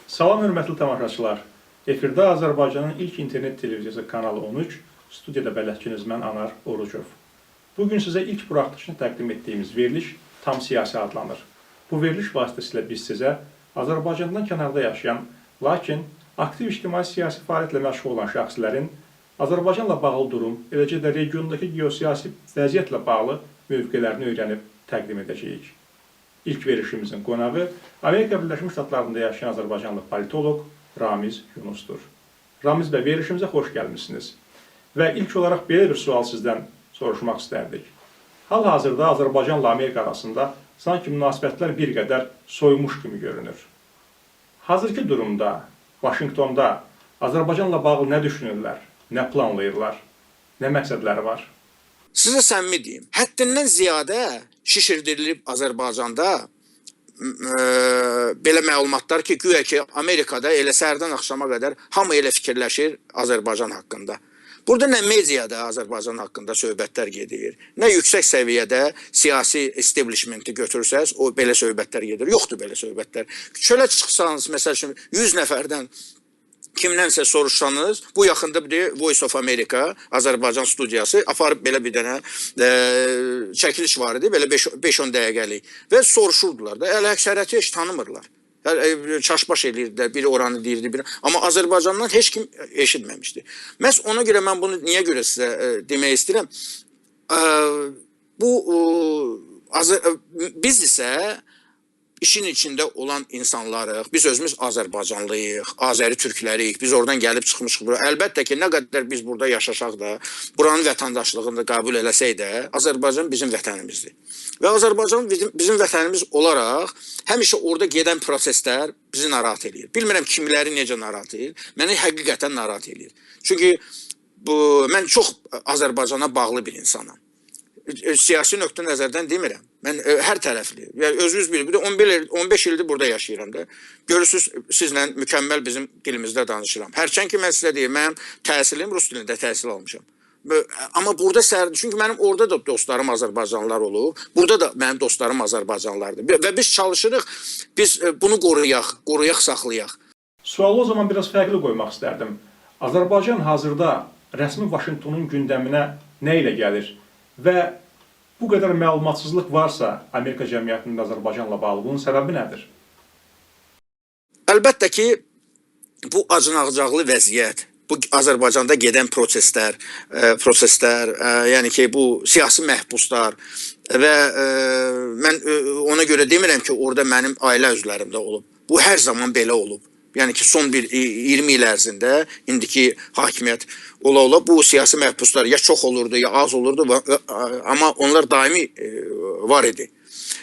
Salam hörmətli tamaşaçılar. Efirdə Azərbaycanın ilk internet televiziyası kanalı 13, studiyada bələdçiniz mən Anar Orucov. Bugün sizə ilk buraxılışını təqdim etdiyimiz veriliş Tam Siyasi adlanır. Bu veriliş vasitəsilə biz sizə Azərbaycandan kənarda yaşayan, lakin aktiv ictimai-siyasi fəaliyyətlə məşğul olan şəxslərin Azərbaycanla bağlı durum, eləcə də regiondakı geosiyasi vəziyyətlə bağlı mövqelərini öyrənib təqdim edəcəyik. İlk verilişimizin qonağı Amerika Birləşmiş Ştatlarında yaşayan Azərbaycanlı politoloq Ramiz Yunusdur. Ramiz bəy, verilişimizə xoş gəlmişsiniz. Və ilk olaraq belə bir sual sizdən soruşmaq istərdik. Hal-hazırda Azərbaycanla Amerika arasında sanki münasibətlər bir qədər soyumuş kimi görünür. Hazırki durumda, Vaşinqtonda Azərbaycanla bağlı nə düşünürlər, nə planlayırlar, nə məqsədləri var? Sizə səmimi deyim, həddindən ziyadə şişirdirilib Azərbaycanda belə məlumatlar ki, güya ki, Amerikada elə səhərdən axşama qədər hamı elə fikirləşir Azərbaycan haqqında. Burada nə mediada Azərbaycan haqqında söhbətlər gedir, nə yüksək səviyyədə siyasi establishmenti götürsəz, o belə söhbətlər gedir. Yoxdur belə söhbətlər. Çölə çıxsanız, məsəl üçün 100 nəfərdən kimdənsə soruşsanız, bu yaxında bir Voice of America, Azərbaycan studiyası aparıb belə bir dənə çəkiliş var idi, belə 5-10 dəqiqəlik və soruşurdular da, əl əksəriyyəti heç tanımırlar. Çaşbaş edirdilər, biri oranı deyirdi, biri. Amma Azərbaycandan heç kim eşitməmişdi. Məhz ona görə mən bunu niyə görə sizə demək istəyirəm? Biz isə İşin içində olan insanlarıq, biz özümüz Azərbaycanlıyıq, Azəri türkləriyik, biz oradan gəlib çıxmışıq bura. Əlbəttə ki, nə qədər biz burada yaşasaq da, buranın vətəndaşlığını da qəbul eləsək də, Azərbaycan bizim vətənimizdir. Və Azərbaycan bizim vətənimiz olaraq, həmişə orada gedən proseslər bizi narahat edir. Bilmirəm kimləri necə narahat edir, məni həqiqətən narahat edir. Çünki mən çox Azərbaycana bağlı bir insanam. Siyasi nöqtə nəzərdən demirəm. Mən hər tərəfli, özünüz bilir, 15 ildir burada yaşayıram da. Görürsünüz, sizlə mükəmməl bizim dilimizdə danışıram. Hərçən ki, mən sizə deyim, mənim təhsilim rus dilində təhsil almışam. Amma burada çünki mənim orada da dostlarım Azərbaycanlılar olub, burada da mənim dostlarım Azərbaycanlılardır. Və biz çalışırıq, biz bunu qoruyaq, saxlayaq. Sualı o zaman biraz fərqli qoymaq istərdim. Azərbaycan hazırda rəsmi Vaşinqtonun gündəminə nə ilə gəlir? Və bu qədər məlumatsızlıq varsa Amerika cəmiyyətində Azərbaycanla bağlı, bunun səbəbi nədir? Əlbəttə ki, bu acınacaqlı vəziyyət, bu Azərbaycanda gedən proseslər, yəni ki, bu siyasi məhbuslar və mən ona görə demirəm ki, orada mənim ailə üzvlərimdə olub. Bu hər zaman belə olub. Yəni ki, son 20 il ərzində indiki hakimiyyət ola-ola bu siyasi məhbuslar ya çox olurdu, ya az olurdu, amma onlar daimi var idi.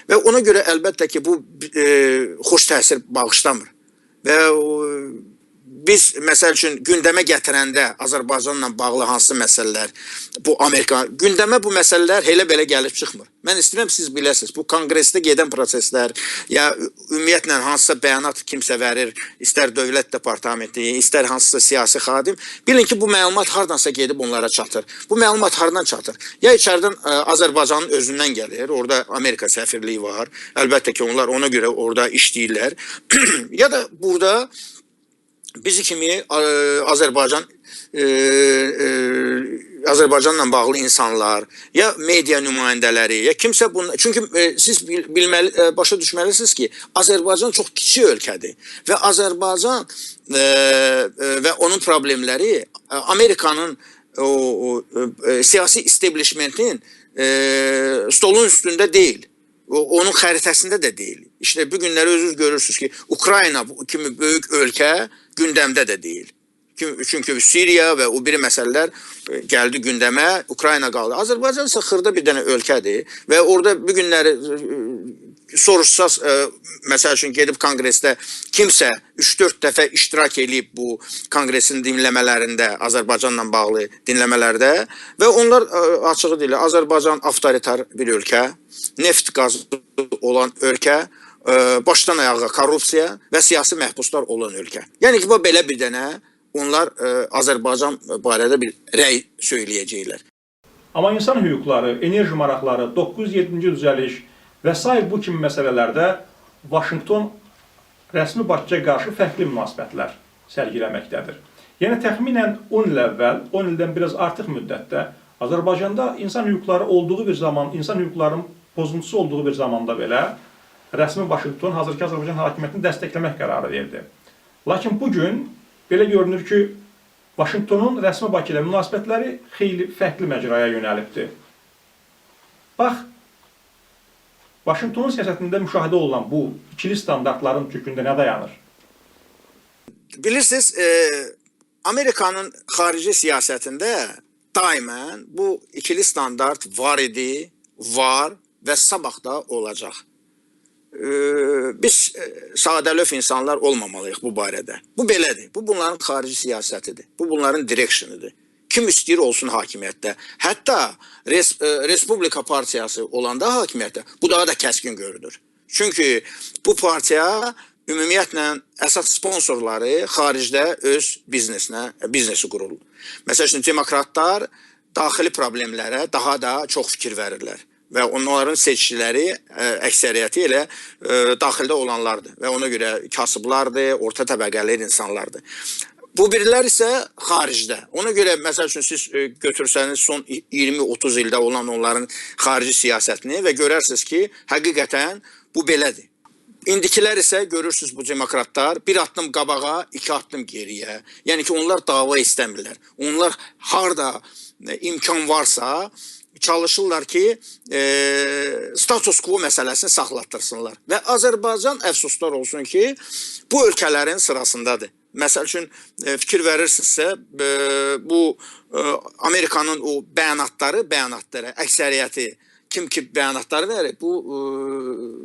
Və ona görə əlbəttə ki, bu xoş təsir bağışlamır. Və biz, məsəl üçün, gündəmə gətirəndə Azərbaycanla bağlı hansı məsələlər, bu Amerika, gündəmə bu məsələlər elə-belə gəlib çıxmır. Mən istəyirəm, siz biləsiniz, bu konqresdə gedən proseslər, ya ümumiyyətlə hansısa bəyanat kimsə verir, istər dövlət departamenti, istər hansısa siyasi xadim, bilin ki, bu məlumat hardansa gedib onlara çatır. Bu məlumat hardan çatır? Ya içərdən Azərbaycanın özündən gəlir, orada Amerika səfirliyi var, əlbəttə ki, onlar ona görə orada işləyirlər, ya da burada bizi kimi Azərbaycanla bağlı insanlar, ya media nümayəndələri, ya kimsə bunlar. Çünki siz başa düşməlisiniz ki, Azərbaycan çox kiçik ölkədir və Azərbaycan və onun problemləri Amerikanın siyasi establishmentin stolun üstündə deyil. Onun xəritəsində də deyil. İşte bu günləri özünüz görürsünüz ki, Ukrayna kimi böyük ölkə gündəmdə də deyil. Çünki Suriya və o biri məsələlər gəldi gündəmə, Ukrayna qaldı. Azərbaycan ise xırda bir dənə ölkədir və orada bu günləri soruşsaz, məsəl üçün gedib konqresdə kimsə 3-4 dəfə iştirak edib bu konqresin dinləmələrində, Azərbaycanla bağlı dinləmələrdə və onlar açığı deyil, Azərbaycan avtoritar bir ölkə, neft qazı olan ölkə, başdan ayağa korrupsiya və siyasi məhbuslar olan ölkə. Yəni ki, bu belə bir dənə onlar Azərbaycan barədə bir rəy söyləyəcəklər. Amma insan hüquqları, enerji maraqları, 907-ci düzəliş və s. bu kimi məsələlərdə Vaşinqton rəsmi Bakıya qarşı fərqli münasibətlər sərgiləməkdədir. Yəni təxminən 10 il əvvəl, 10 ildən biraz artıq müddətdə Azərbaycanda insan hüquqları olduğu bir zaman, insan hüquqlarının pozuntusu olduğu bir zamanda belə rəsmi Vaşinqton hazırki Azərbaycan hakimiyyətini dəstəkləmək qərarı verdi. Lakin bugün belə görünür ki, Vaşinqtonun rəsmi Bakı ilə münasibətləri xeyli fərqli məcraya yönəlibdir. Bax, Vaşinqtonun siyasətində müşahidə olunan bu ikili standartların kökündə nə dayanır? Bilirsiniz, Amerikanın xarici siyasətində daimən bu ikili standart var idi, var və sabah da olacaq. Biz sadəlöv insanlar olmamalıyıq bu barədə. Bu belədir. Bu bunların xarici siyasətidir. Bu bunların direkşinidir. Kim istəyir olsun hakimiyyətdə. Hətta Respublika partiyası olanda hakimiyyətdə bu daha da kəskin görünür. Çünki bu partiya ümumiyyətlə əsas sponsorları xaricdə öz biznesi qurur. Məsəl üçün demokratlar daxili problemlərə daha da çox fikir verirlər. Və onların seçiciləri əksəriyyəti elə daxildə olanlardır. Və ona görə kasıblardır, orta təbəqəli insanlardır. Bu birilər isə xaricdə. Ona görə məsəl üçün siz götürsəniz son 20-30 ildə olan onların xarici siyasətini və görərsiniz ki, həqiqətən bu belədir. İndikilər isə görürsünüz bu demokratlar bir addım qabağa, 2 addım geriyə. Yəni ki, onlar dava istəmirlər. Onlar harda imkan varsa çalışırlar ki, status quo məsələsini saxlatdırsınlar. Və Azərbaycan əfsuslar olsun ki, bu ölkələrin sırasındadır. Məsəl üçün fikir verirsinizsə, bu Amerikanın o bəyanatları, əksəriyyəti kim ki bəyanatları verir, bu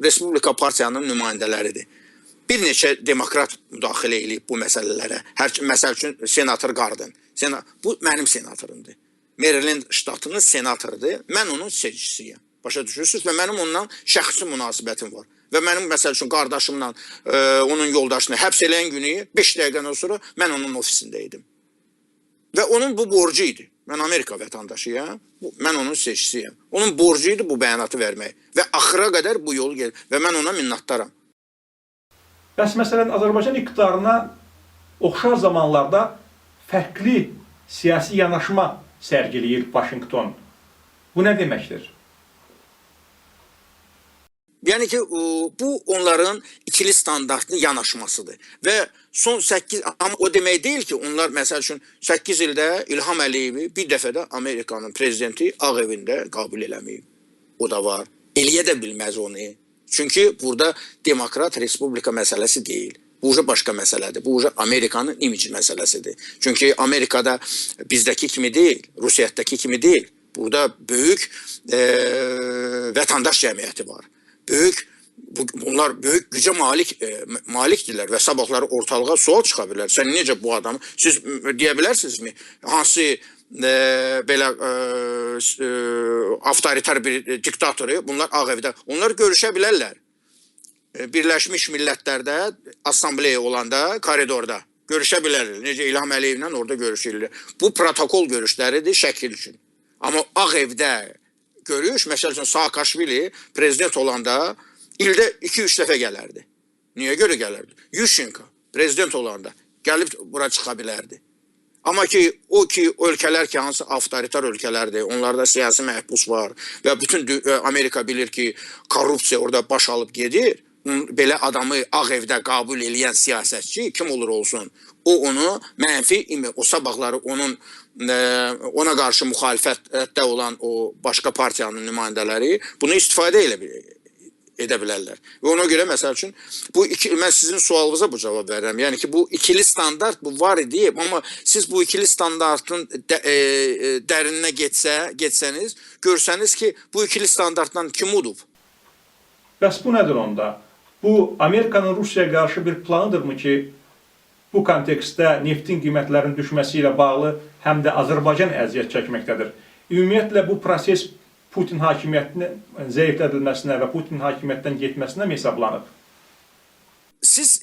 Respublika partiyanın nümayəndələridir. Bir neçə demokrat müdaxilə edib bu məsələlərə. Məsəl üçün senator Garden. Bu mənim senatorumdur. Maryland ştatının senatorudur. Mən onun seçicisiyəm. Başa düşürsünüz və mənim ondan şəxsi münasibətim var. Və mənim məsəl üçün qardaşımla onun yoldaşını həbs eləyən günü 5 dəqiqədən sonra mən onun ofisində idim. Və onun bu borcu idi. Mən Amerika vətəndaşıyam, mən onun seçicisiyəm. Onun borcu idi bu bəyanatı vermək. Və axıra qədər bu yolu gedir. Və mən ona minnətdaram. Bəs məsələn, Azərbaycan iqtidarına oxşar zamanlarda fərqli siyasi yanaşma sərgiləyir Vaşinqton. Bu nə deməkdir? Yəni ki, bu onların ikili standartlı yanaşmasıdır. Və son 8, amma o demək deyil ki, onlar məsəl üçün 8 ildə İlham Əliyevi bir dəfə də Amerikanın prezidenti Ağ evində qəbul eləməyib. O da var. Eləyə də bilməz onu. Çünki burada demokrat respublika məsələsi deyil. Bu uca başqa məsələdir. Bu uca Amerikanın imici məsələsidir. Çünki Amerikada bizdəki kimi deyil, Rusiyyətdəki kimi deyil. Burada böyük vətəndaş cəmiyyəti var. Bunlar böyük gücə malikdirlər və sabahları ortalığa sual çıxa bilər. Sən necə bu adamı, siz deyə bilərsinizmi? Hansı belə avtoritar bir diktatoru, bunlar Ağ evdə, onlar görüşə bilərlər. Birləşmiş Millətlərdə assambleya olanda, koridorda görüşə bilərlər. Necə İlham Əliyevlə orada görüşürlər. Bu protokol görüşləridir şəkil üçün. Amma Ağ evdə görüş, məsəl üçün Saakashvili prezident olanda ildə 2-3 dəfə gələrdi. Niyə görə gələrdi? Yushchenko prezident olanda gəlib bura çıxa bilərdi. Amma ki, o ki, ölkələr ki, hansı avtoritar ölkələrdir, onlarda siyasi məhbus var və bütün Amerika bilir ki, korrupsiya orada baş alıb gedir. Belə adamı Ağ evdə qəbul eləyən siyasətçi kim olur olsun, o onu mənfi, o sabahları onun ona qarşı müxalifətdə olan o başqa partiyanın nümayəndələri bunu istifadə edə bilərlər. Və ona görə məsəl üçün mən sizin sualınıza bu cavab verirəm. Yəni ki, bu ikili standart bu var idi, amma siz bu ikili standartın dərinə getsəniz, görsəniz ki, bu ikili standartdan kim udub? Bəs bu nədir onda? Bu Amerikanın Rusiyaya qarşı bir planıdırmı ki, bu kontekstdə neftin qiymətlərinin düşməsi ilə bağlı həm də Azərbaycan əziyyət çəkməkdədir. Ümumiyyətlə bu proses Putin hakimiyyətinin zəiflədilməsinə və Putin hakimiyyətdən getməsinə mi hesablanıb? Siz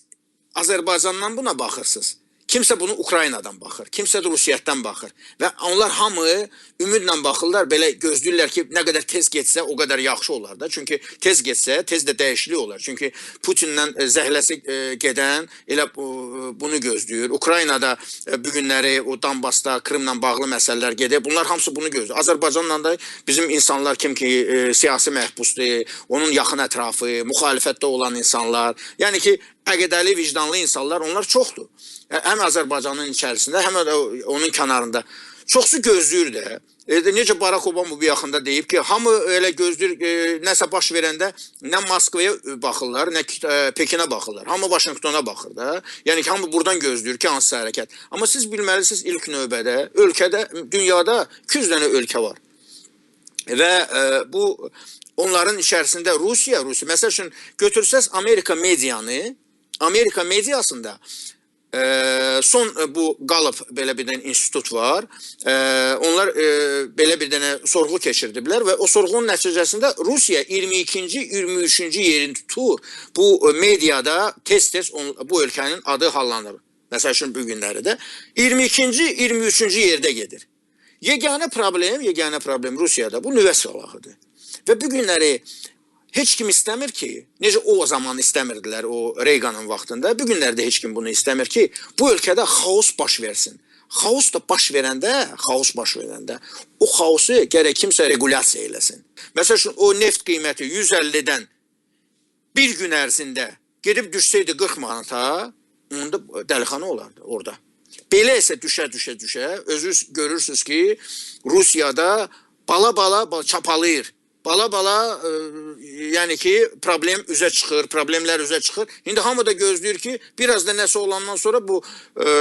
Azərbaycandan buna baxırsınız. Kimsə bunu Ukraynadan baxır, kimsə də Rusiyadan baxır və onlar hamı ümidlə baxırlar, belə gözləyirlər ki, nə qədər tez getsə o qədər yaxşı olar da. Çünki tez getsə, tez də dəyişiklik olar. Çünki Putinlə zəhləsi gedən elə bunu gözləyir. Ukraynada bu günləri o Donbasda, Krımla bağlı məsələlər gedir. Bunlar hamısı bunu gözləyir. Azərbaycanla da bizim insanlar kim ki siyasi məhbusdur, onun yaxın ətrafı, müxalifətdə olan insanlar, yəni ki, əqidəli, vicdanlı insanlar, onlar çoxdur. Həm Azərbaycanın içərisində, həm də onun kənarında. Çoxsu gözləyir də. Necə Barack Obama bu yaxında deyib ki, hamı elə gözləyir, nəsə baş verəndə nə Moskvaya baxırlar, nə Pekinə baxırlar. Hamı Vaşinqtona baxır da. Yəni ki, hamı buradan gözləyir ki, hansısa hərəkət. Amma siz bilməlisiniz ilk növbədə, ölkədə, dünyada 200 dənə ölkə var. Və bu, onların içərisində Rusiya, məsəl üçün, götürsəz Amerika medianı, Amerika mediasında son bu Gallup belə bir dənə institut var. Onlar belə bir dənə sorğu keçirdiblər və o sorğunun nəticəsində Rusiya 22-ci, 23-cü yerini tutur. Bu mediada tez-tez bu ölkənin adı hallanır. Məsəl üçün bu günləri də 22-ci, 23-cü yerdə gedir. Yeganə problem Rusiyada bu nüvə silahıdır. Və bu günləri heç kim istəmir ki, necə o zaman istəmirdilər o Reaganın vaxtında, bu günlərdə heç kim bunu istəmir ki, bu ölkədə xaos baş versin. Xaos da baş verəndə, o xaosu gərək kimsə regulasiya eləsin. Məsəl üçün, o neft qiyməti 150-dən bir gün ərzində gedib düşsəydi 40 manata, onda dəlixana olardı orada. Belə isə düşə, özünüz görürsünüz ki, Rusiyada bala çapalayır. Bala, yəni ki, problemlər üzə çıxır. İndi hamı da gözləyir ki, biraz da nəsə olandan sonra bu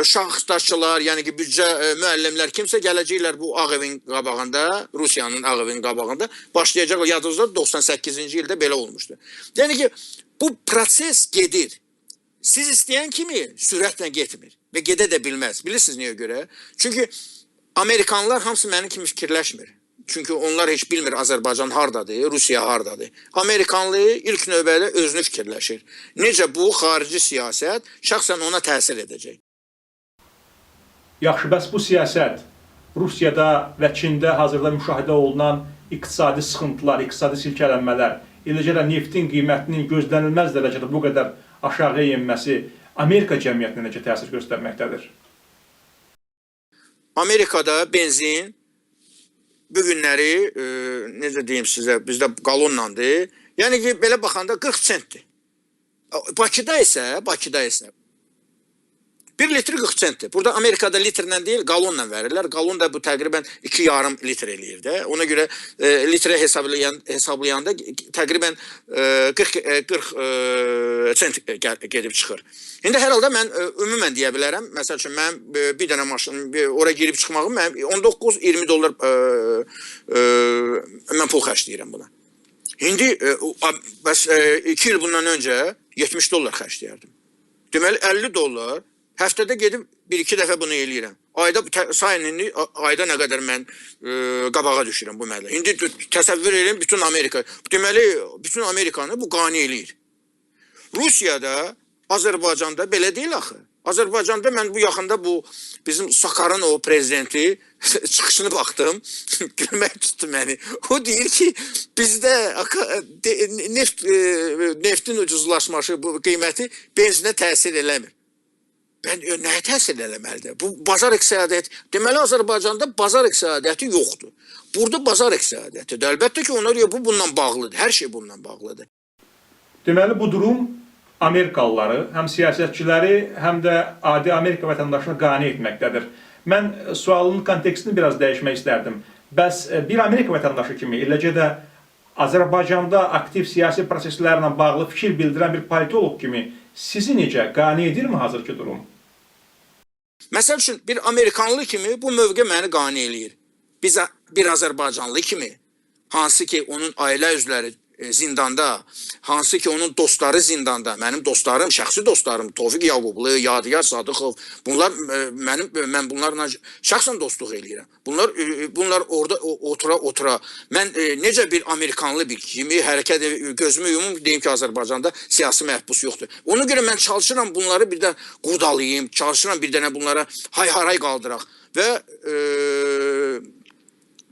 şaxtaşçılar, yəni ki, büdcə müəllimlər kimsə gələcəklər bu Ağ Evin qabağında, Rusiyanın Ağ Evin qabağında başlayacaq. Yadınızda 98-ci ildə belə olmuşdu. Yəni ki, bu proses gedir. Siz istəyən kimi sürətlə getmir və gedə də bilməz. Bilirsiniz niyə görə? Çünki Amerikanlar hamısı mənim kimi fikirləşmir. Çünki onlar heç bilmir Azərbaycan hardadır, Rusiya hardadır. Amerikanlı ilk növbədə özünü fikirləşir. Necə bu xarici siyasət şəxsən ona təsir edəcək. Yaxşı, bəs bu siyasət Rusiyada və Çində hazırda müşahidə olunan iqtisadi sıxıntılar, iqtisadi silkələnmələr, eləcə də neftin qiymətinin gözlənilməz dərəcədə bu qədər aşağı enməsi Amerika cəmiyyətinə necə təsir göstərməkdədir? Amerikada benzin bu günləri, necə deyim sizə, bizdə qalonlandır. Yəni ki, belə baxanda 40 sentdir. Bakıda isə 1 litr 40 sentdir. Burada Amerikada litrlə deyil, qalonla verirlər. Qalon da bu təqribən 2,5 litr eləyir də. Ona görə litrə hesablayanda təqribən 40 sent gedib çıxır. İndi hər halda mən ümumən deyə bilərəm. Məsəl üçün, mən bir dənə maşın, oraya girib çıxmağım, mən 19-20 dollar mən pul xərcləyirəm buna. İndi, bəs 2 il bundan öncə 70 dollar xərcləyərdim. Deməli, 50 dollar həftədə gedib 1-2 dəfə bunu eləyirəm. Ayda nə qədər mən qabağa düşürəm bu məbləğ. İndi təsəvvür edin bütün Amerika. Deməli, bütün Amerikanı bu qane eləyir. Rusiyada, Azərbaycanda belə deyil axı. Azərbaycanda mən bu yaxında bu bizim Sakarın o prezidenti çıxışını baxdım. Gülmək tutdu məni. O deyir ki, bizdə neftin ucuzlaşması, bu qiyməti benzinə təsir eləmir. Nəyə təsir eləməlidir? Bu bazar iqtisadiyyəti. Deməli, Azərbaycanda bazar iqtisadiyyəti yoxdur. Burada bazar iqtisadiyyətidir. Əlbəttə ki, ona görə bu bununla bağlıdır. Hər şey bununla bağlıdır. Deməli, bu durum Amerikalıları, həm siyasətçiləri, həm də adi Amerika vətəndaşını qane etməkdədir. Mən sualın kontekstini biraz dəyişmək istərdim. Bəs bir Amerika vətəndaşı kimi, eləcə də Azərbaycanda aktiv siyasi proseslərlə bağlı fikir bildirən bir politolog kimi sizi necə qane edirmi hazırki durum? Məsəl üçün, bir Amerikanlı kimi bu mövqe məni qane eləyir. Bir Azərbaycanlı kimi, hansı ki onun ailə üzvləri zindanda, hansı ki onun dostları zindanda, mənim dostlarım, şəxsi dostlarım, Tofiq Yaqublu, Yadigar Sadıqov, bunlar mən bunlarla şəxsən dostluq eləyirəm. Bunlar orada otura. Mən necə bir Amerikanlı bir kimi hərəkət gözümü yumum deyim ki, Azərbaycanda siyasi məhbus yoxdur. Ona görə mən çalışıram bunları bir də qudalayım, çalışıram bir dənə bunlara hay-haray qaldıraq və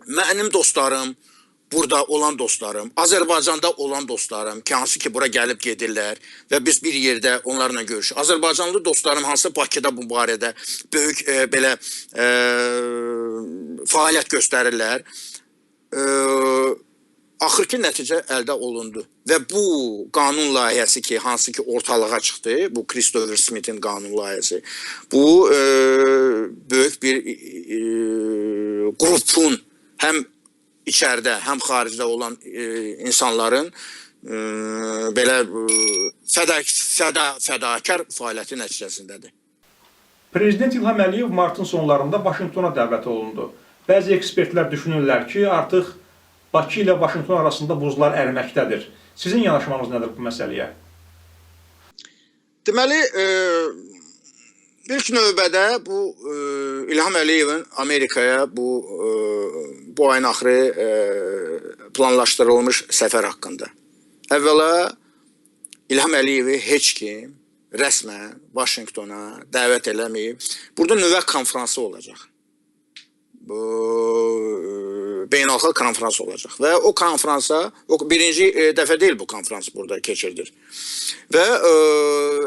mənim dostlarım, burada olan dostlarım, Azərbaycanda olan dostlarım, ki, hansı ki, bura gəlib gedirlər və biz bir yerdə onlarla görüşürük. Azərbaycanlı dostlarım hansı Bakıda bu barədə böyük belə fəaliyyət göstərirlər. Axırki nəticə əldə olundu və bu qanun layihəsi ki, hansı ki, ortalığa çıxdı, bu Christopher Smith'in qanun layihəsi, bu böyük bir qrupun həm içəridə, həm xaricdə olan insanların belə fədakar fəaliyyəti nəticəsindədir. Prezident İlham Əliyev martın sonlarında Vaşinqtona dəvət olundu. Bəzi ekspertlər düşünürlər ki, artıq Bakı ilə Vaşinqton arasında buzlar əriməkdədir. Sizin yanaşmanız nədir bu məsələyə? Deməli, İlk növbədə bu İlham Əliyevin Amerikaya bu ayın axırı planlaşdırılmış səfər haqqında. Əvvəla İlham Əliyevi heç kim rəsmən Vaşinqtona dəvət eləməyib. Burada nüvə konfransı olacaq. Bu beynəlxalq konfrans olacaq və o konfransa birinci dəfə deyil bu konfrans burada keçirilir. Və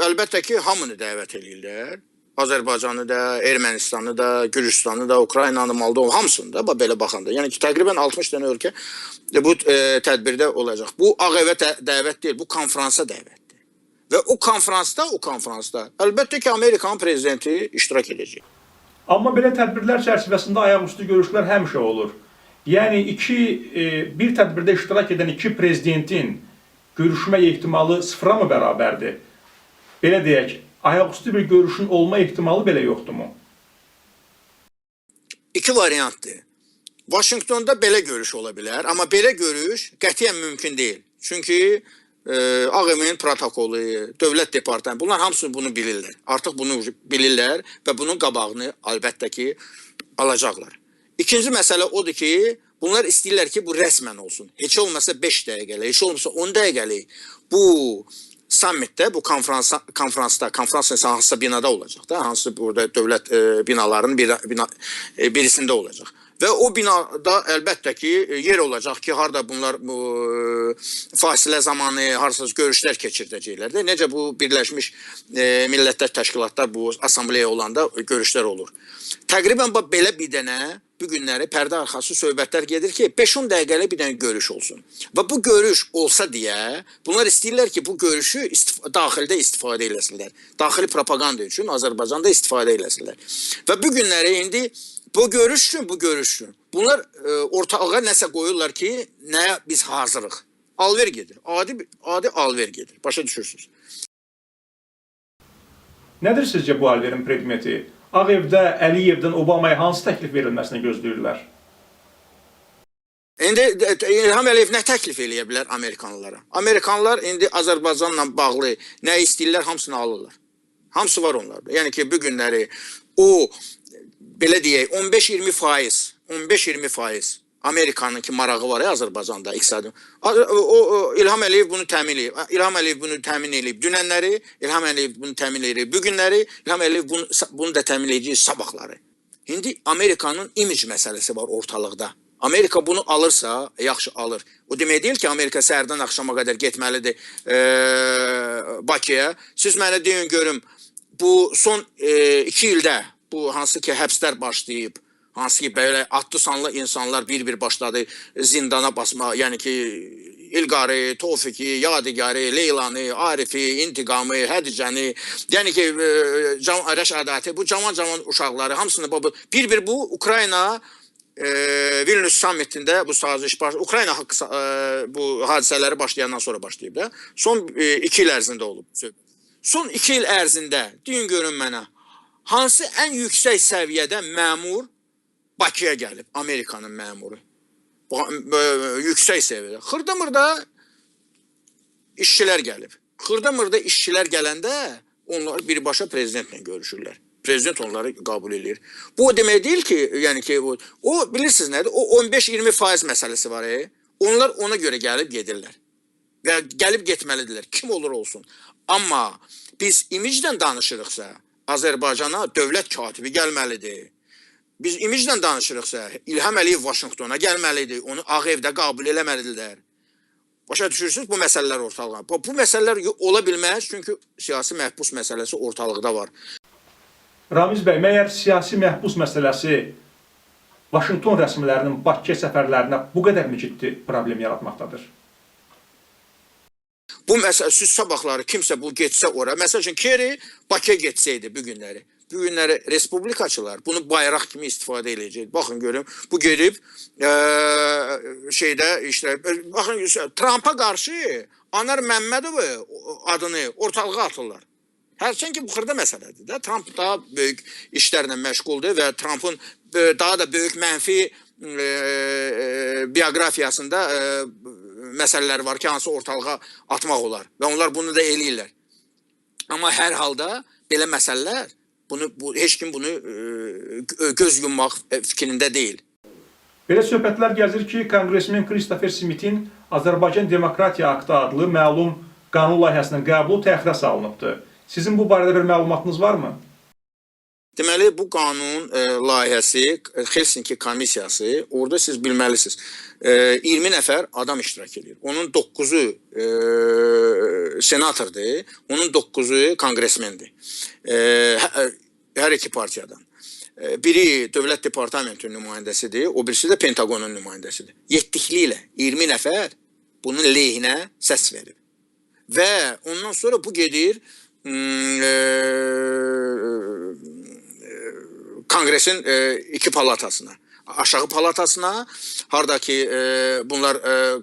əlbəttə ki, hamını dəvət edirlər. Azərbaycanı da, Ermənistanı da, Gürcüstanı da, Ukraynanı, Moldova hamısını da belə baxanda. Yəni ki, təqribən 60 dənə ölkə bu tədbirdə olacaq. Bu Ağ Evə dəvət deyil, bu konfransa dəvətdir. Və o konfransda əlbəttə ki, Amerikanın prezidenti iştirak edəcək. Amma belə tədbirlər çərçivəsində ayaqüstü görüşlər həmişə olur. Yəni bir tədbirdə iştirak edən iki prezidentin görüşmə ehtimalı sıfıra mı bərabərdir? Belə deyək, ayaqüstü bir görüşün olma ehtimalı belə yoxdurmu? İki variantdır. Vaşinqtonda belə görüş ola bilər, amma belə görüş qətiyyən mümkün deyil. Çünki Ağ Evin protokolu, dövlət departamenti, bunlar hamısı bunu bilirlər. Artıq bunu bilirlər və bunun qabağını əlbəttə ki, alacaqlar. İkinci məsələ odur ki, bunlar istəyirlər ki, bu rəsmən olsun. Heç olmasa 5 dəqiqəlik, heç olmasa 10 dəqiqəlik bu sammitdə, bu konfransda hansısa binada olacaq da, hansı burada dövlət binalarının birisində olacaq. Və o binada əlbəttə ki, yer olacaq ki, harada bunlar fasilə zamanı, harsız görüşlər keçirdəcəklər də. Necə bu Birləşmiş Millətlər Təşkilatlar bu assambleya olanda görüşlər olur. Təqribən belə bir dənə bu günləri pərdə arxası söhbətlər gedir ki, 5-10 dəqiqəlik bir dənə görüş olsun. Və bu görüş olsa deyə, bunlar istəyirlər ki, bu görüşü daxildə istifadə eləsinlər. Daxili propaganda üçün Azərbaycanda istifadə eləsinlər. Və bu günləri indi bu görüş üçün bunlar ortalığa nəsə qoyurlar ki, nəyə biz hazırıq. Alver gedir. Adi alver gedir. Başa düşürsünüz. Nədir sizcə bu alverin predmeti? Ağ Evdə Əliyevdən Obamaya hansı təklif verilməsini gözləyirlər? İndi İlham Əliyev nə təklif eləyə bilər Amerikanlılara? Amerikanlılar indi Azərbaycanla bağlı nə istəyirlər, hamısını alırlar. Hamısı var onlarda. Yəni ki, bu günləri o, belə deyək, 15-20% Amerikanınki marağı var ya Azərbaycanda iqtisadi. İlham Əliyev bunu təmin eləyib. İlham Əliyev bunu təmin eləyib. Dünənləri İlham Əliyev bunu təmin eləyib. Bugünləri İlham Əliyev bunu da təmin eləyəcək sabahları. İndi Amerikanın imic məsələsi var ortalıqda. Amerika bunu alırsa, yaxşı alır. O demək deyil ki, Amerika səhərdən axşama qədər getməlidir Bakıya. Siz mənə deyin görüm, bu son 2 ildə bu hansı ki həbslər başlayıb, hansı ki belə adlı sanlı insanlar bir-bir başladı zindana basma, yəni ki İlqarı, Tofiqi, Yadigarı, Leylanı, Arifi, İntiqamı, Hədicəni, yəni ki Rəşadəti, bu cavan uşaqları hamısını bir-bir bu Ukrayna Vilnius sammitində bu saziş Ukrayna bu hadisələri başlayandan sonra başlayıb da. Son 2 il ərzində olub. Son 2 il ərzində deyin görün mənə, hansı ən yüksək səviyyədə məmur Bakıya gəlib, Amerikanın məmuru? Yüksək səviyyədə. Xırda-mırda işçilər gəlib. Xırda-mırda işçilər gələndə onlar birbaşa prezidentlə görüşürlər. Prezident onları qəbul edir. Bu o demək deyil ki, yəni ki o bilirsiniz nədir? O 15-20% məsələsi var. Onlar ona görə gəlib gedirlər. Və gəlib getməlidirlər. Kim olur olsun. Amma biz imicdən danışırıqsa, Azərbaycana dövlət katibi gəlməlidir. Biz imicdən danışırıqsa, İlham Əliyev Vaşinqtona gəlməlidir. Onu Ağ Evdə qəbul eləməlidirlər. Başa düşürsünüz bu məsələlər ortalığa. Bu məsələlər ola bilməz, çünki siyasi məhbus məsələsi ortalıqda var. Ramiz bəy, məyər siyasi məhbus məsələsi Vaşinqton rəsmilərinin Bakıya səfərlərinə bu qədər mi ciddi problem yaratmaqdadır? Bu məsələ siz sabahları kimsə bu getsə ora, məsəl üçün Kerry Bakıya getsəydi bu günləri respublikaçılar bunu bayraq kimi istifadə edəcək. Baxın görün, bu gedib baxın Trumpa qarşı Anar Məmmədovu adını ortalığa atırlar. Hərçənd ki, bu xırda məsələdir də. Trump daha böyük işlərlə məşğuldur və Trumpın daha da böyük mənfi bioqrafiyasında məsələlər var ki, hansı ortalığa atmaq olar və onlar bunu da eləyirlər. Amma hər halda belə məsələlər, heç kim bunu göz yummaq fikrində deyil. Belə söhbətlər gəzir ki, Konqresmen Christopher Smith'in Azərbaycan Demokratiya Aktı adlı məlum qanun layihəsinin qəbulu təxirə salınıbdır. Sizin bu barədə bir məlumatınız varmı? Deməli, bu qanun layihəsi, Helsinki komissiyası, orada siz bilməlisiniz, 20 nəfər adam iştirak edir. Onun 9'u senatordur, onun 9'u kongresmendir. Hər iki partiyadan. Biri Dövlət Departamentinin nümayəndəsidir, o birisi də Pentagonun nümayəndəsidir. Yetdikli ilə 20 nəfər bunun lehinə səs verir. Və ondan sonra bu gedir Kongresin iki palatasına, aşağı palatasına, hardaki bunlar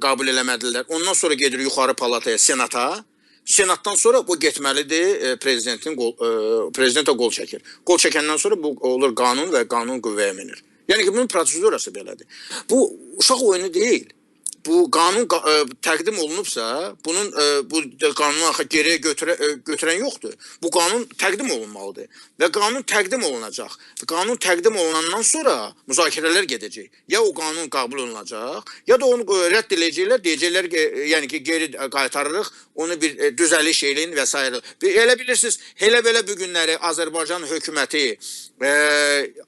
qəbul eləmədilər. Ondan sonra gedir yuxarı palataya, senata. Senatdan sonra bu getməlidir, prezidentə qol çəkir. Qol çəkəndən sonra bu olur qanun və qanun qüvvəyə minir. Yəni ki, bunun prosedurası belədir. Bu uşaq oyunu deyil. Bu qanun təqdim olunubsa, bunun bu qanunu geriyə götürən yoxdur. Bu qanun təqdim olunmalıdır və qanun təqdim olunacaq. Qanun təqdim olunandan sonra müzakirələr gedəcək. Ya o qanun qəbul olunacaq, ya da onu rədd edəcəklər, deyəcəklər ki, yəni ki, geri qaytarırıq, onu bir düzəliş eləyin və s. Elə bilirsiniz, elə belə bu günləri Azərbaycan hökuməti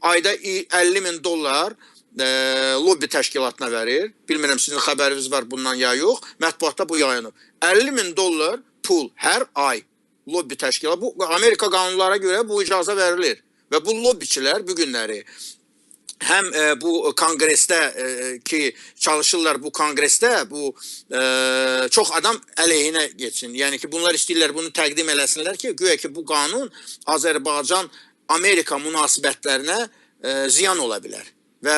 ayda $50.000 lobby təşkilatına verir. Bilmirəm sizin xəbəriniz var bundan ya yox. Mətbuatda bu yayınıb. $50.000 pul hər ay lobby təşkilatı. Bu Amerika qanunlara görə bu icazə verilir. Və bu lobbiçilər bu günləri həm bu kongresdə ki çalışırlar, bu kongresdə bu çox adam əleyhinə geçsin. Yəni ki bunlar istəyirlər bunu təqdim eləsinlər ki, güya ki bu qanun Azərbaycan-Amerika münasibətlərinə ziyan ola bilər. Və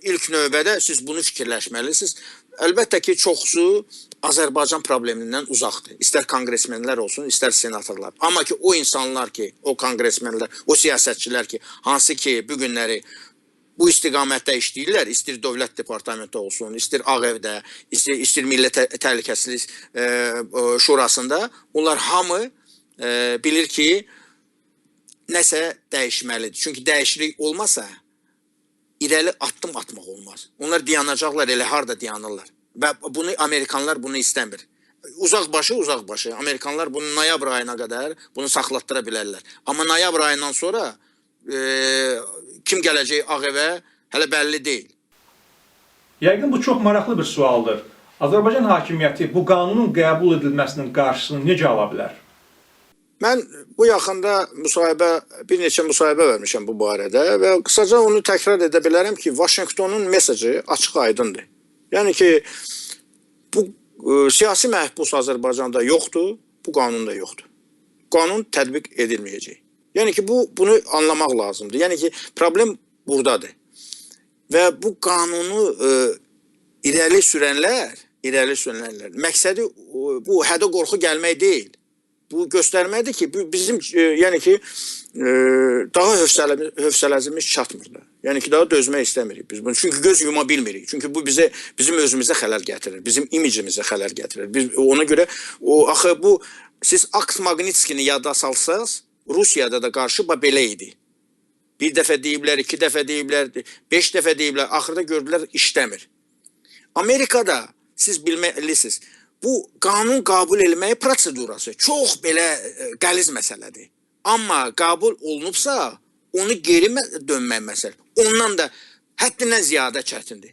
ilk növbədə siz bunu fikirləşməlisiniz. Əlbəttə ki, çoxsu Azərbaycan problemindən uzaqdır. İstər kongresmenlər olsun, istər senatorlar. Amma ki, o insanlar ki, o kongresmenlər, o siyasətçilər ki, hansı ki, bu günləri bu istiqamətdə işləyirlər, istər Dövlət Departamenti olsun, istər Ağ Evdə, istər Millət Təhlükəsizlik Şurasında, onlar hamı bilir ki, nəsə dəyişməlidir. Çünki dəyişiklik olmasa, irəli addım atmaq olmaz. Onlar dayanacaqlar, elə harda dayanırlar. Və bunu Amerikanlar bunu istəmir. Uzaqbaşı. Amerikanlar bunu noyabr ayına qədər bunu saxlatdıra bilərlər. Amma noyabr ayından sonra kim gələcək Ağ Evə hələ bəlli deyil. Yəqin bu çox maraqlı bir sualdır. Azərbaycan hakimiyyəti bu qanunun qəbul edilməsinin qarşısını necə ala bilər? Mən bu yaxında bir neçə müsahibə vermişəm bu barədə və qısaca onu təkrar edə bilərəm ki, Vaşinqtonun mesajı açıq aydındır. Yəni ki, bu siyasi məhbus Azərbaycanda yoxdur, bu qanunda yoxdur. Qanun tətbiq edilməyəcək. Yəni ki, bunu anlamaq lazımdır. Yəni ki, problem buradadır. Və bu qanunu irəli sürənlər, məqsədi bu hədə qorxu gəlmək deyil. Bu göstərmədir ki, bizim yəni ki, daha hövsələmiz çatmır da. Yəni ki, daha dözmək istəmirik biz bunu. Çünki göz yuma bilmirik. Çünki bu bizim özümüzə xələl gətirir. Bizim imicimizə xələl gətirir. Biz ona görə axı bu siz Akt Magnitskini yadda salsanız, Rusiyada da qarşı belə idi. Bir dəfə deyiblər, iki dəfə deyiblər, 5 dəfə deyiblər, axırda gördülər işləmir. Amerikada siz bilməlisiniz, bu qanun qəbul etmək prosedurası çox belə qəliz məsələdir. Amma qəbul olunubsa, onu geri dönmək məsələ. Ondan da həddindən ziyadə çətindir.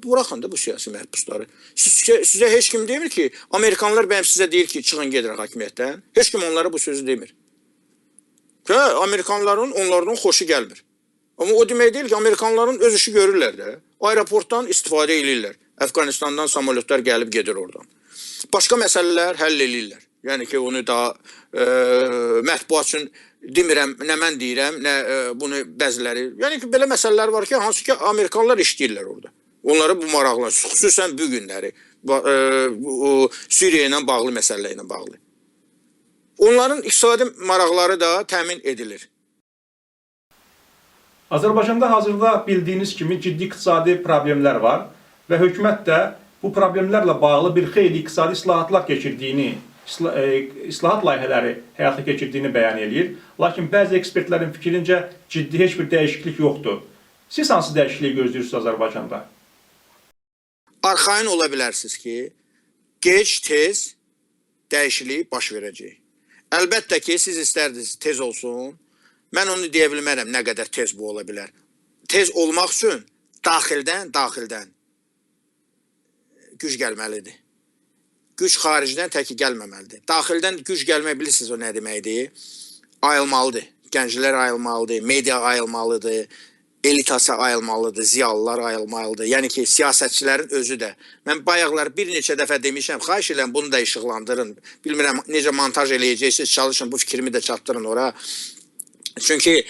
Buraxın da bu siyasi məhbusları. Sizə heç kim demir ki, Amerikanlar bəyəm sizə deyir ki, çıxın gedir hakimiyyətdən. Heç kim onlara bu sözü demir. Amerikanların onlardan xoşu gəlmir. Amma o demək deyil ki, Amerikanların öz işi görürlər də. Aeroportdan istifadə edirlər. Əfqanistandan samolyotlar gəlib gedir oradan. Başqa məsələlər həll edirlər. Yəni ki, onu daha mətbuat üçün demirəm, nə mən deyirəm, nə bunu bəziləri. Yəni ki, belə məsələlər var ki, hansı ki, Amerikanlar işləyirlər orada. Onları bu maraqlar, xüsusən bu günləri, Suriya ilə bağlı məsələ ilə bağlı. Onların iqtisadi maraqları da təmin edilir. Azərbaycanda hazırda bildiyiniz kimi ciddi iqtisadi problemlər var və hökumət də bu problemlərlə bağlı bir xeyli iqtisadi islahatlar keçirdiyini, islahat layihələri həyata keçirdiyini bəyan edir. Lakin bəzi ekspertlərin fikrincə ciddi heç bir dəyişiklik yoxdur. Siz hansı dəyişikliyi gözləyirsiniz Azərbaycanda? Arxayın ola bilərsiniz ki, gec-tez dəyişiklik baş verəcək. Əlbəttə ki, siz istərdiniz tez olsun. Mən onu deyə bilmərəm nə qədər tez bu ola bilər. Tez olmaq üçün daxildən güc gəlməlidir. Güc xaricdən təki gəlməməlidir. Daxildən güc gəlmək bilirsiniz o nə deməkdir? Ayılmalıdır. Gənclər ayılmalıdır, media ayılmalıdır, elitası ayılmalıdır, ziyalılar ayılmalıdır. Yəni ki, siyasətçilərin özü də. Mən bayaqlar bir neçə dəfə demişəm, xahiş edirəm bunu da işıqlandırın. Bilmirəm necə montaj eləyəcəksiniz, çalışın bu fikrimi də çatdırın ora. Çünki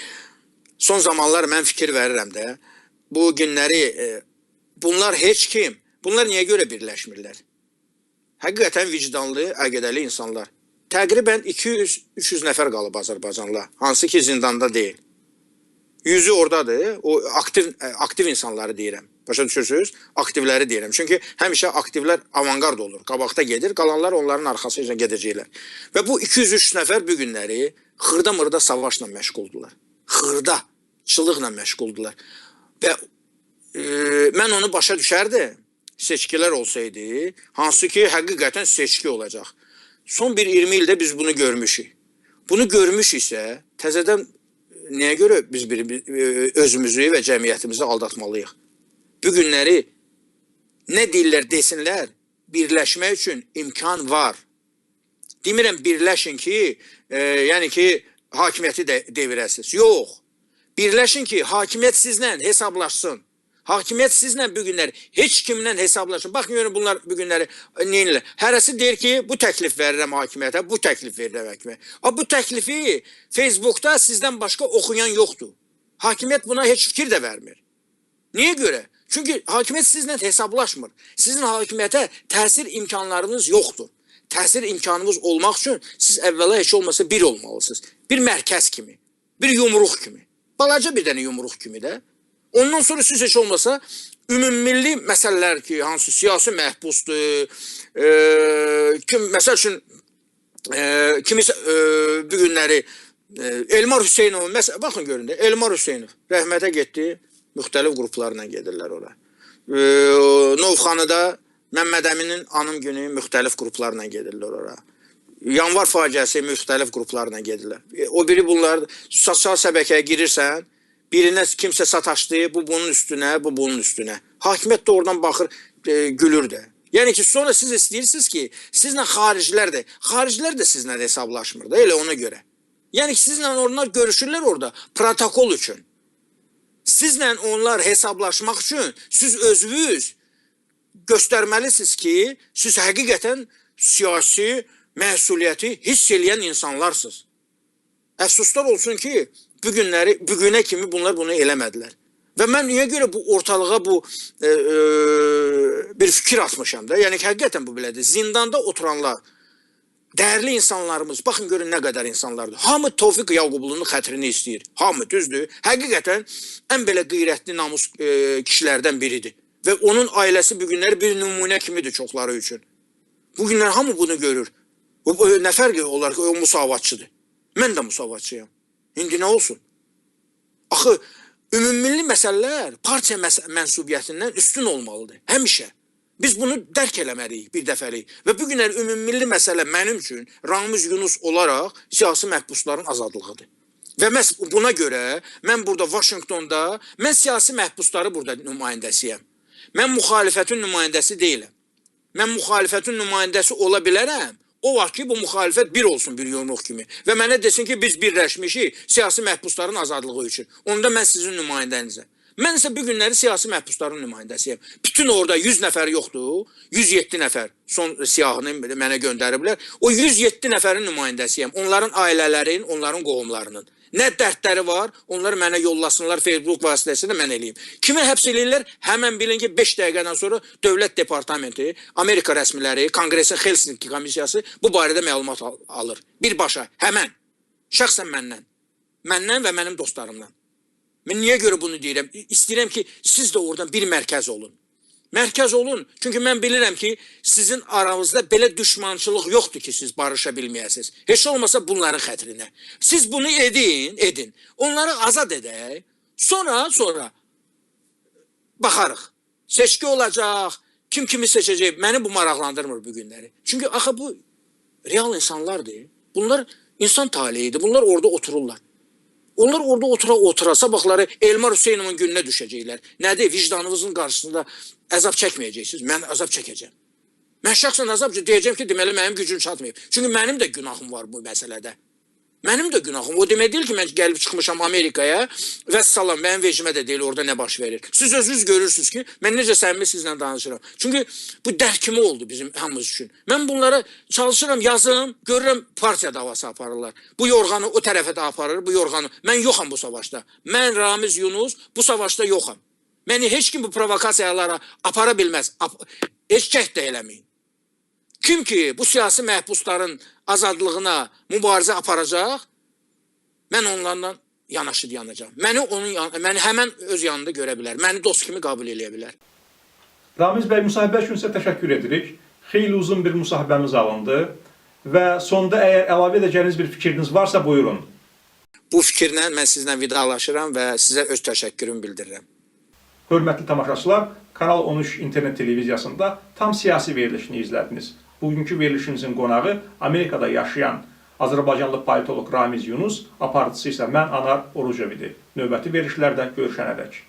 son zamanlar mən fikir verirəm də, bu günləri bunlar heç kim, bunlar niyə görə birləşmirlər? Həqiqətən vicdanlı, əqidəli insanlar. Təqribən 200-300 nəfər qalıb Azərbaycanla, hansı ki zindanda deyil. Yüzü oradadır, o aktiv insanları deyirəm. Başa düşürsünüz? Aktivləri deyirəm. Çünki həmişə aktivlər avangard olur, qabaqda gedir, qalanlar onların arxasıyla gedəcəklər. Və bu 203 nəfər bu günləri xırda-mırda savaşla məşğuldular. Xırdaçılıqla məşğuldular. Və mən onu başa düşərdim. Seçkilər olsaydı, hansı ki həqiqətən seçki olacaq. Son bir 20 ildə biz bunu görmüşük. Bunu görmüşüksə, təzədən nəyə görə biz özümüzü və cəmiyyətimizi aldatmalıyıq? Bu günləri nə deyirlər desinlər, birləşmək üçün imkan var. Demirəm birləşin ki, yəni ki, hakimiyyəti devirəsiniz. Yox. Birləşin ki, hakimiyyət sizlə hesablaşsın. Hakimiyyət sizlə bu günləri heç kimlə hesablaşın. Baxın, görün bunlar bu günləri neyinlər. Hərəsi deyir ki, bu təklif verirəm hakimiyyətə, bu təklif verirəm hakimiyyətə. Bu təklifi Facebookda sizdən başqa oxuyan yoxdur. Hakimiyyət buna heç fikir də vermir. Niyə görə? Çünki hakimiyyət sizlə hesablaşmır. Sizin hakimiyyətə təsir imkanlarınız yoxdur. Təsir imkanımız olmaq üçün siz əvvəla heç olmasa bir olmalısınız. Bir mərkəz kimi, bir yumruq kimi. Balaca bir dənə yumruq kimi də. Ondan sonra siz heç olmasa ümummilli məsələlər ki, hansı siyasi məhbusdur, məsəl üçün kimisə bu günləri Elmar Hüseynov, baxın görün də, Elmar Hüseynov rəhmətə getdi, müxtəlif qruplarla gedirlər ora. Novxanıda Məmməd Əminin anım günü müxtəlif qruplarla gedirlər ora. Yanvar faciəsi müxtəlif qruplarla gedirlər. O biri bunlar, sosial şəbəkəyə girirsən, birinə kimsə sataşdı, bu bunun üstünə, bu bunun üstünə. Hakimiyyət də oradan baxır, gülür də. Yəni ki, sonra siz istəyirsiniz ki, sizlə xaricilər də sizlə hesablaşmır da, elə ona görə. Yəni ki, sizlə onlar görüşürlər orada, protokol üçün. Sizlə onlar hesablaşmaq üçün siz özünüz göstərməlisiniz ki, siz həqiqətən siyasi məsuliyyəti hiss eləyən insanlarsınız. Əfsuslar olsun ki, bugünə kimi bunlar bunu eləmədilər. Və mən niyə görə bu ortalığa bir fikir atmışam da, yəni ki, həqiqətən bu belədir. Zindanda oturanlar, Dəyərli insanlarımız, baxın görün nə qədər insanlardır. Hamı Tofiq Yaqublu'nun xətrini istəyir. Hamı, düzdür. Həqiqətən ən belə qeyrətli namus kişilərdən biridir. Və onun ailəsi bugünlər bir nümunə kimidir çoxları üçün. Bugünlər hamı bunu görür. Nə fərqi olar ki, o musavatçıdır. Mən də musavatçıyam. İndi nə olsun? Axı, ümummilli məsələlər partiya mənsubiyyətindən üstün olmalıdır. Həmişə. Biz bunu dərk eləməliyik bir dəfəlik. Və bugünlər ümummilli məsələ mənim üçün Ramiz Yunus olaraq siyasi məhbusların azadlığıdır. Və məhz buna görə mən burada Vaşinqtonda, mən siyasi məhbusları burada nümayəndəsiyəm. Mən müxalifətin nümayəndəsi deyiləm. Mən müxalifətin nümayəndəsi ola bilərəm. O vaxt ki, bu müxalifət bir olsun bir yumruq kimi. Və mənə desin ki, biz birləşmişik siyasi məhbusların azadlığı üçün. Onda mən sizin nümayəndənizəm. Mən isə bu günləri siyasi məhbusların nümayəndəsiyəm. Bütün orada 100 nəfər yoxdur, 107 nəfər son siyahını mənə göndəriblər. O 107 nəfərin nümayəndəsiyəm. Onların ailələrinin, onların qohumlarının. Nə dərdləri var, onları mənə yollasınlar Facebook vasitəsilə mən eləyim. Kimi həbs eləyirlər? Həmən bilin ki, 5 dəqiqədən sonra Dövlət Departamenti, Amerika rəsmiləri, Konqresin Helsinki komissiyası bu barədə məlumat alır. Birbaşa, həmən. Şəxsən məndən. Məndən və mənim dostlarımdan. Mən niyə görə bunu deyirəm? İstəyirəm ki, siz də oradan bir mərkəz olun. Mərkəz olun. Çünki mən bilirəm ki, sizin aranızda belə düşmançılıq yoxdur ki, siz barışa bilməyəsiniz. Heç olmasa bunların xətrinə. Siz bunu edin. Onları azad edək. Sonra baxarıq. Seçki olacaq. Kim kimi seçəcək? Məni bu maraqlandırmır bu günləri. Çünki axı bu real insanlardır. Bunlar insan taleyidir. Bunlar orada otururlar. Onlar orada otura sabahları Elmar Hüseynovun gününə düşəcəklər. Nədir? Vicdanınızın qarşısında əzab çəkməyəcəksiniz. Mən əzab çəkəcəm. Mən şəxsən əzab deyəcəm ki, deməli mənim gücüm çatmayıb. Çünki mənim də günahım var bu məsələdə. Mənim də günahım. O demək deyil ki, mən gəlib çıxmışam Amerikaya və salam, mənim vecimə də deyil orada nə baş verir. Siz özünüz görürsünüz ki, mən necə səmimi sizlə danışıram. Çünki bu dərkimi oldu bizim hamımız üçün. Mən bunlara çalışıram, yazım, görürəm partiya davası aparırlar. Bu yorğanı o tərəfə də aparır, bu yorğanı. Mən yoxam bu savaşda. Mən Ramiz Yunus bu savaşda yoxam. Məni heç kim bu provokasiyalara apara bilməz. Heç cəhd də eləməyin. Kim ki bu siyasi məhbusların azadlığına mübarizə aparacaq, mən onlarla yanaşı yanacağım. Məni həmən öz yanında görə bilər. Məni dost kimi qəbul eləyə bilər. Ramiz bəy, müsahibə üçün sizə təşəkkür edirik. Xeyli uzun bir müsahibəmiz alındı və sonda əgər əlavə edəcəyiniz bir fikriniz varsa buyurun. Bu fikirlə mən sizlə vidalaşıram və sizə öz təşəkkürümü bildirirəm. Hörmətli tamaşaçılar, Kanal 13 internet televiziyasında tam siyasi verilişini izlədiniz. Bugünkü verilişimizin qonağı Amerikada yaşayan Azərbaycanlı politolog Ramiz Yunus, aparıcısı isə mən Anar Orucov idi. Növbəti verilişlərdə görüşənədək.